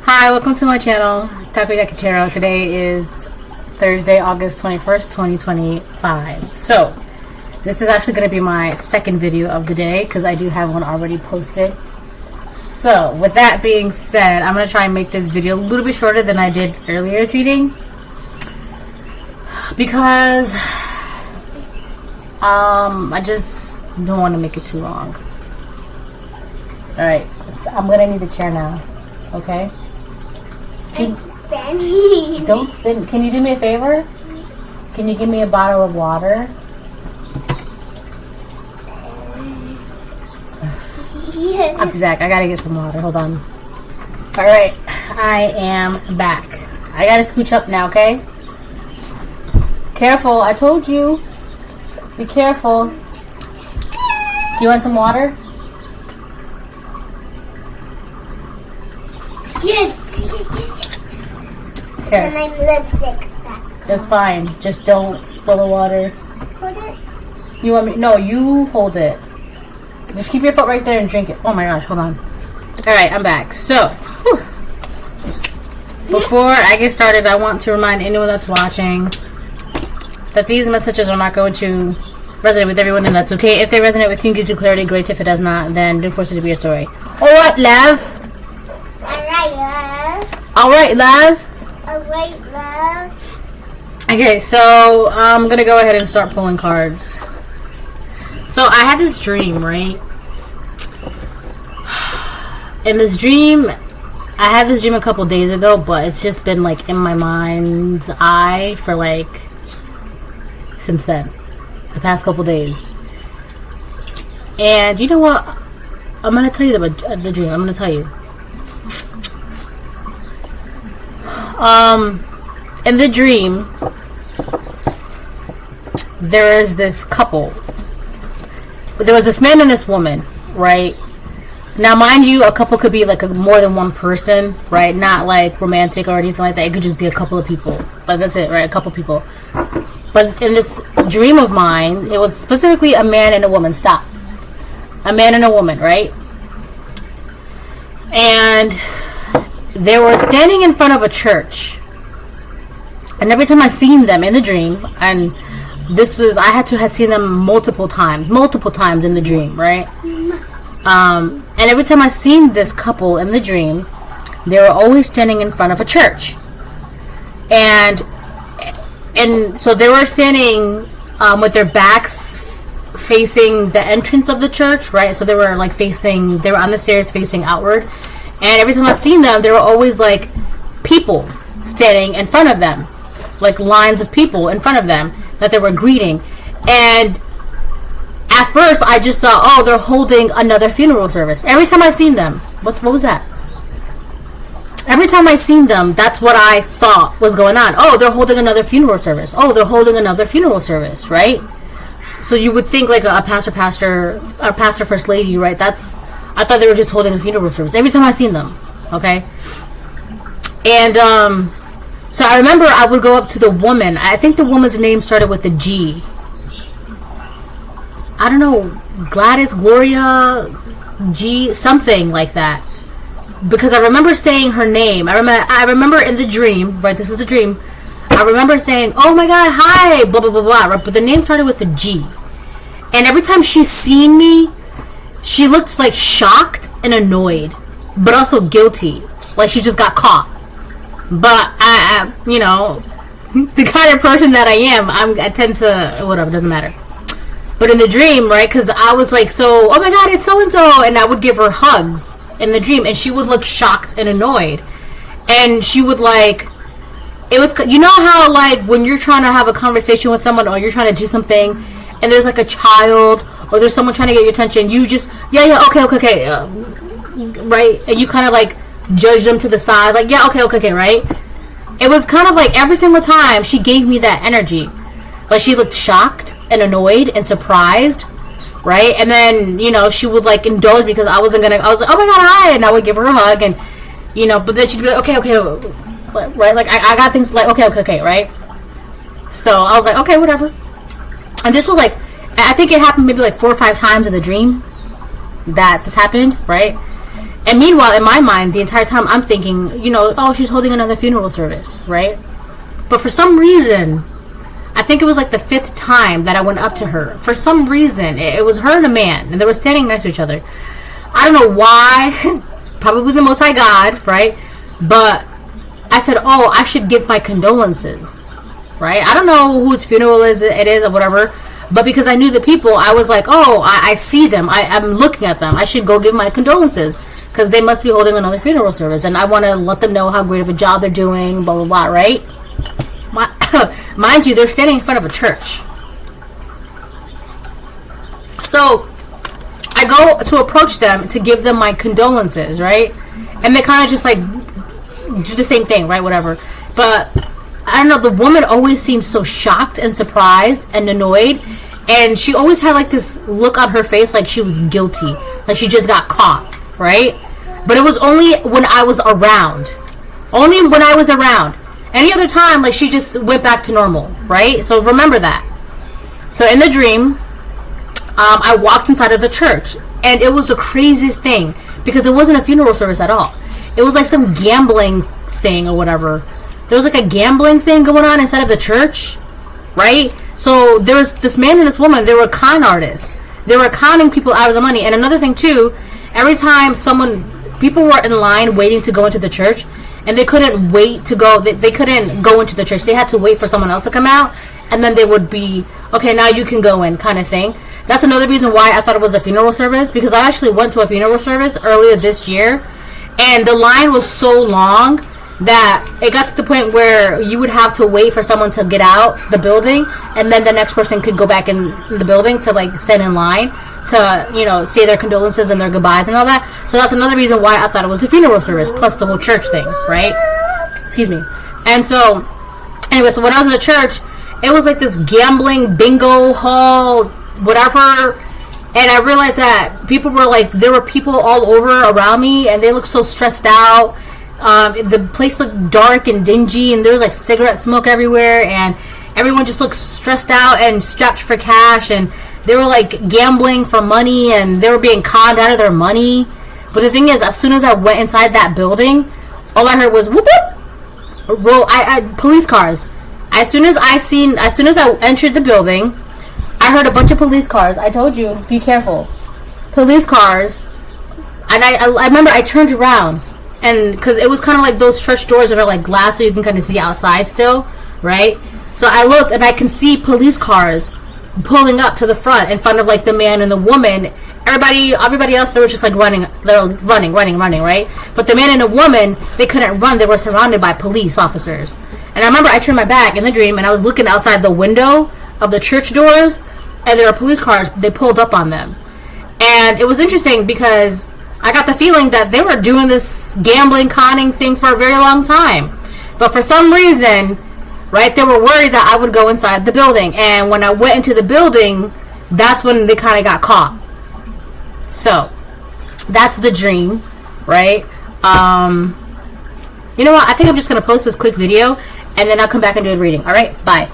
Hi, welcome to my channel, Takoyaki Tarot. Today is Thursday, August 21st, 2025. So, this is actually going to be my second video of the day because I do have one already posted. So, with that being said, I'm going to try and make this video a little bit shorter than I did earlier reading. Because, I just don't want to make it too long. Alright, so I'm going to need a chair now. Okay? Don't spin. Can you do me a favor? Can you give me a bottle of water? I'll be back. I gotta get some water. Hold on. Alright. I am back. I gotta scooch up now, okay? Careful. I told you. Be careful. Do you want some water? Yes. Here. And I'm lipstick. That's fine. Just don't spill the water. Hold it. You want me? No, you hold it. Just keep your foot right there and drink it. Oh my gosh, hold on. Alright, I'm back. So, before I get started, I want to remind anyone that's watching that these messages are not going to resonate with everyone, and that's okay. If they resonate with you and gives you clarity, great. If it does not, then don't force it to be a story. Alright, love. Alright, love. Alright, love. Alright, love. Okay, so I'm gonna go ahead and start pulling cards. So I had this dream, right? In this dream, I had this dream a couple days ago, but it's just been like in my mind's eye for like since then, the past couple days. And you know what? I'm gonna tell you the dream. I'm gonna tell you. In the dream, there is this couple. There was this man and this woman, right? Now, mind you, a couple could be like more than one person, right? Not like romantic or anything like that. It could just be a couple of people. Like, that's it, right? A couple people. But in this dream of mine, it was specifically a man and a woman. Stop. A man and a woman, right? And they were standing in front of a church. And every time I seen them in the dream, and this was, I had to have seen them multiple times in the dream, right? And every time I seen this couple in the dream, they were always standing in front of a church. And so they were standing with their backs facing the entrance of the church, right? So they were like they were on the stairs facing outward. And every time I seen them, there were always like people standing in front of them, like lines of people in front of them that they were greeting. And at first I just thought, oh, they're holding another funeral service. Every time I seen them, what was that? Every time I seen them, that's what I thought was going on. Oh, they're holding another funeral service. Oh, they're holding another funeral service, right? So you would think like a pastor, first lady, right? I thought they were just holding a funeral service every time I seen them. Okay. And so I remember I would go up to the woman. I think the woman's name started with a G. I don't know, Gladys, Gloria, G, something like that. Because I remember saying her name. I remember in the dream, right? This is a dream. I remember saying, "Oh my God, hi," blah blah blah blah. Right? But the name started with a G. And every time she seen me, she looked like shocked and annoyed, but also guilty, like she just got caught. But I you know, the kind of person that I am, I tend to, whatever, doesn't matter. But in the dream, right, because I was like, so, oh my God, it's so and so, and I would give her hugs in the dream, and she would look shocked and annoyed, and she would like, it was, you know how like when you're trying to have a conversation with someone or you're trying to do something, and there's like a child or there's someone trying to get your attention, you just okay, right, and you kind of like judge them to the side, like, yeah, okay, right? It was kind of like every single time she gave me that energy, like she looked shocked and annoyed and surprised, right? And then, you know, she would like indulge because I was like, oh my God, hi, and I would give her a hug, and you know, but then she'd be like, okay, right? Like I got things like okay, right? So I was like, okay, whatever. And this was like, I think it happened maybe like 4 or 5 times in the dream that this happened, right? And meanwhile, in my mind, the entire time I'm thinking, you know, oh, she's holding another funeral service, right? But for some reason, I think it was like the 5th time that I went up to her. For some reason, it was her and a man, and they were standing next to each other. I don't know why. Probably the Most High God, right? But I said, oh, I should give my condolences, right? I don't know whose funeral it is or whatever, but because I knew the people, I was like, oh, I see them. I'm looking at them. I should go give my condolences because they must be holding another funeral service, and I want to let them know how great of a job they're doing, blah, blah, blah, right? Mind you, they're standing in front of a church. So I go to approach them to give them my condolences, right? And they kind of just like do the same thing, right? Whatever. But I don't know, the woman always seemed so shocked and surprised and annoyed, and she always had like this look on her face like she was guilty, like she just got caught, right? But it was only when I was around. Only when I was around. Any other time, like, she just went back to normal, right? So remember that. So in the dream, I walked inside of the church, and it was the craziest thing because it wasn't a funeral service at all. It was like some gambling thing or whatever. There was like a gambling thing going on inside of the church, right? So there was this man and this woman. They were con artists. They were conning people out of the money. And another thing too, every time people were in line waiting to go into the church, and they couldn't wait to go. They couldn't go into the church. They had to wait for someone else to come out, and then they would be, okay, now you can go in, kind of thing. That's another reason why I thought it was a funeral service, because I actually went to a funeral service earlier this year, and the line was so long that it got to the point where you would have to wait for someone to get out the building, and then the next person could go back in the building to like stand in line to, you know, say their condolences and their goodbyes and all that. So that's another reason why I thought it was a funeral service, plus the whole church thing, right? Excuse me. And so, anyway, so when I was in the church, it was like this gambling bingo hall, whatever. And I realized that people were like, there were people all over around me, and they looked so stressed out. The place looked dark and dingy, and there was like cigarette smoke everywhere, and everyone just looked stressed out and strapped for cash, and they were like gambling for money, and they were being conned out of their money. But the thing is, as soon as I went inside that building, all I heard was whoop whoop, roll. Police cars. As soon as I entered the building, I heard a bunch of police cars. I told you, be careful. Police cars, and I remember I turned around, and because it was kind of like those church doors that are like glass, so you can kind of see outside still, right? So I looked, and I can see police cars pulling up to the front in front of like the man and the woman. Everybody else, they were just like running. They were running, right? But the man and the woman, they couldn't run. They were surrounded by police officers. And I remember I turned my back in the dream, and I was looking outside the window of the church doors, and there were police cars. They pulled up on them, and it was interesting because I got the feeling that they were doing this gambling, conning thing for a very long time. But for some reason, right, they were worried that I would go inside the building. And when I went into the building, that's when they kind of got caught. So, that's the dream, right? You know what? I think I'm just going to post this quick video, and then I'll come back and do a reading. All right? Bye.